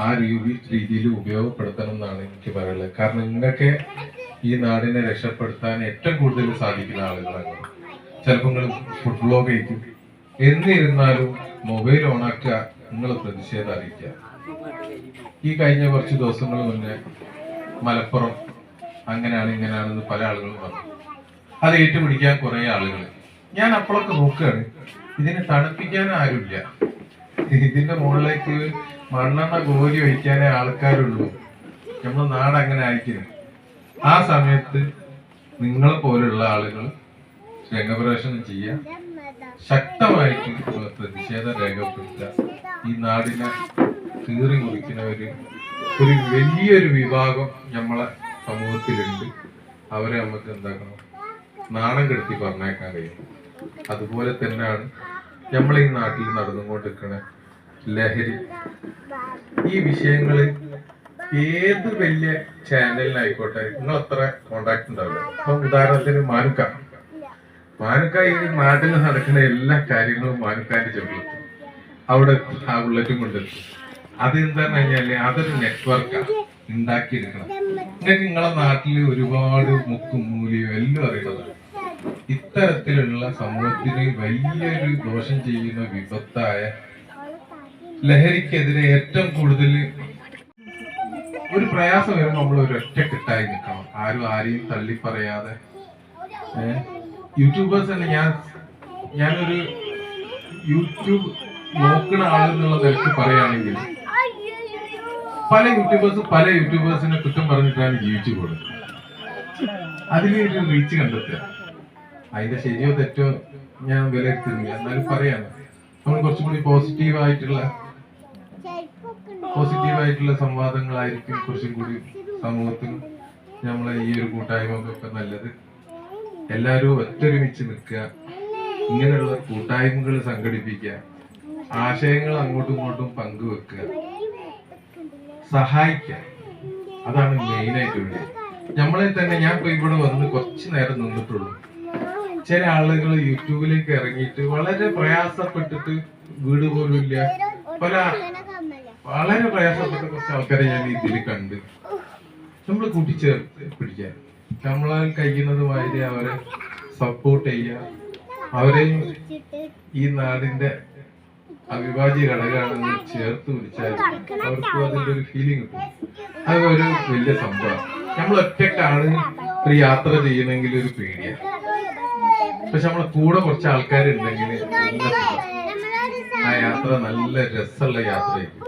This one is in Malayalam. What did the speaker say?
ആ രീതിയിൽ ഉപയോഗപ്പെടുത്തണം എന്നാണ് എനിക്ക് പറയുള്ളത്. കാരണം നിങ്ങൾക്ക് ഈ നാടിനെ രക്ഷപ്പെടുത്താൻ ഏറ്റവും കൂടുതൽ സാധിക്കുന്ന ആളുകളാണ്. ചിലപ്പോൾ നിങ്ങൾ ഫുഡ് ബ്ലോഗ് കഴിക്കും, എന്നിരുന്നാലും മൊബൈൽ ഓണാക്കുക, നിങ്ങൾ പ്രതിഷേധം അറിയിക്കുക. ഈ കഴിഞ്ഞ കുറച്ച് ദിവസങ്ങൾ മുന്നേ മലപ്പുറം അങ്ങനെയാണ് ഇങ്ങനെയാണെന്ന് പല ആളുകളും പറഞ്ഞു. അത് ഏറ്റുപിടിക്കാൻ കുറെ ആളുകൾ. ഞാൻ അപ്പോഴൊക്കെ നോക്കുകയാണ്, ഇതിനെ തണുപ്പിക്കാൻ ആരുമില്ല. ഇതിന്റെ മുകളിലേക്ക് മണ്ണെണ്ണ കോരി ഒഴിക്കാനേ ആൾക്കാരുള്ളൂ. നമ്മുടെ നാട് അങ്ങനെ അയക്കുന്നു. ആ സമയത്ത് നിങ്ങളെ പോലുള്ള ആളുകൾ രംഗപ്രവേശനം ചെയ്യുക, ശക്തമായിട്ട് പ്രതിഷേധം രേഖപ്പെടുത്തുക. ഈ നാടിനെ കീറി മുറിക്കുന്ന ഒരു വലിയൊരു വിഭാഗം നമ്മളെ സമൂഹത്തിലുണ്ട്. അവരെ നമുക്ക് എന്താക്കണം, നാണം കെടുത്തി പറഞ്ഞേക്കാൻ കഴിയും. അതുപോലെ തന്നെയാണ് നമ്മൾ ഈ നാട്ടിൽ നടന്നുകൊണ്ടിരിക്കുന്ന ലഹരി. ഈ വിഷയങ്ങളിൽ ഏത് വലിയ ചാനലിനായിക്കോട്ടെ നിങ്ങൾ അത്ര കോണ്ടാക്ട് ഉണ്ടാവില്ല. ഇപ്പൊ ഉദാഹരണത്തിന് മാനുക്ക ഈ നാട്ടിൽ നടക്കുന്ന എല്ലാ കാര്യങ്ങളും മാനുക്കാന്റെ ചെറുപ്പം അവിടെ ആ ബുള്ളറ്റും കൊണ്ടെത്തും. അതെന്താന്ന് കഴിഞ്ഞാല് അതൊരു നെറ്റ്വർക്കാണ് ഉണ്ടാക്കിയെടുക്കണം. നിങ്ങൾക്ക് നിങ്ങളെ നാട്ടിൽ ഒരുപാട് മുക്കും മൂലിയും എല്ലാം അറിയുന്നതാണ്. ഇത്തരത്തിലുള്ള സമൂഹത്തിന് വലിയൊരു ദോഷം ചെയ്യുന്ന വിപത്തായ ലഹരിക്കെതിരെ ഏറ്റവും കൂടുതൽ ഒരു പ്രയാസം വരുമ്പോൾ നമ്മൾ ഒരു ഒറ്റക്കെട്ടായി നിൽക്കണം. ആരും ആരെയും തള്ളി പറയാതെ. യൂട്യൂബേഴ്സ് തന്നെ ഞാനൊരു യൂട്യൂബ് നോക്കുന്ന ആളെന്നുള്ള നിലയ്ക്ക് പറയുകയാണെങ്കിൽ പല യൂട്യൂബേഴ്സിനെ കുറ്റം പറഞ്ഞിട്ടാണ് ജീവിച്ചു പോകുന്നത്. അതിലൊരു റീച്ച് കണ്ടെത്തുക. അതിന്റെ ശരിയോ തെറ്റോ ഞാൻ വിലയിരുത്തുന്നില്ല, എന്നാലും പറയാണ് നമ്മൾ കുറച്ചും കൂടി പോസിറ്റീവായിട്ടുള്ള സംവാദങ്ങളായിരിക്കും കുറച്ചും കൂടി സമൂഹത്തിനും നമ്മളെ ഈ ഒരു കൂട്ടായ്മക്കൊക്കെ നല്ലത്. എല്ലാവരും ഒത്തൊരുമിച്ച് നിൽക്കുക, ഇങ്ങനെയുള്ള കൂട്ടായ്മകൾ സംഘടിപ്പിക്കുക, ആശയങ്ങൾ അങ്ങോട്ടും ഇങ്ങോട്ടും പങ്കുവെക്കുക, സഹായിക്കുക. അതാണ് മെയിനായിട്ട് വേണ്ടത്. നമ്മളെ തന്നെ ഞാൻ ഇപ്പൊ ഇവിടെ വന്ന് കുറച്ചു നേരം നിന്നിട്ടുള്ളൂ. ചില ആളുകൾ യൂട്യൂബിലേക്ക് ഇറങ്ങിയിട്ട് വളരെ പ്രയാസപ്പെട്ടിട്ട്, വീട് പോലും ഇല്ല, വളരെ പ്രയാസപ്പെട്ട കുറച്ച് ആൾക്കാരെ ഞാൻ ഇതിൽ കണ്ട്. നമ്മൾ കൂട്ടിച്ചേർത്ത് പിടിക്കുക, നമ്മളാൽ കഴിയുന്നതുമാതിരി അവരെ സപ്പോർട്ട് ചെയ്യുക. അവരെയും ഈ നാടിന്റെ അവിഭാജ്യ ഘടകമാണെന്ന് ചേർത്ത് പിടിച്ചാൽ അവർക്ക് അതിന്റെ ഒരു ഫീലിംഗ് കിട്ടും. അത് ഒരു വലിയ സംഭവമാണ്. നമ്മൾ ഒറ്റക്കാണ് ഒരു യാത്ര ചെയ്യണമെങ്കിൽ ഒരു പേടിയാണ്. പക്ഷെ നമ്മളെ കൂടെ കുറച്ച് ആൾക്കാരുണ്ടെങ്കിൽ ആ യാത്ര നല്ല രസമുള്ള യാത്രയായിരിക്കും.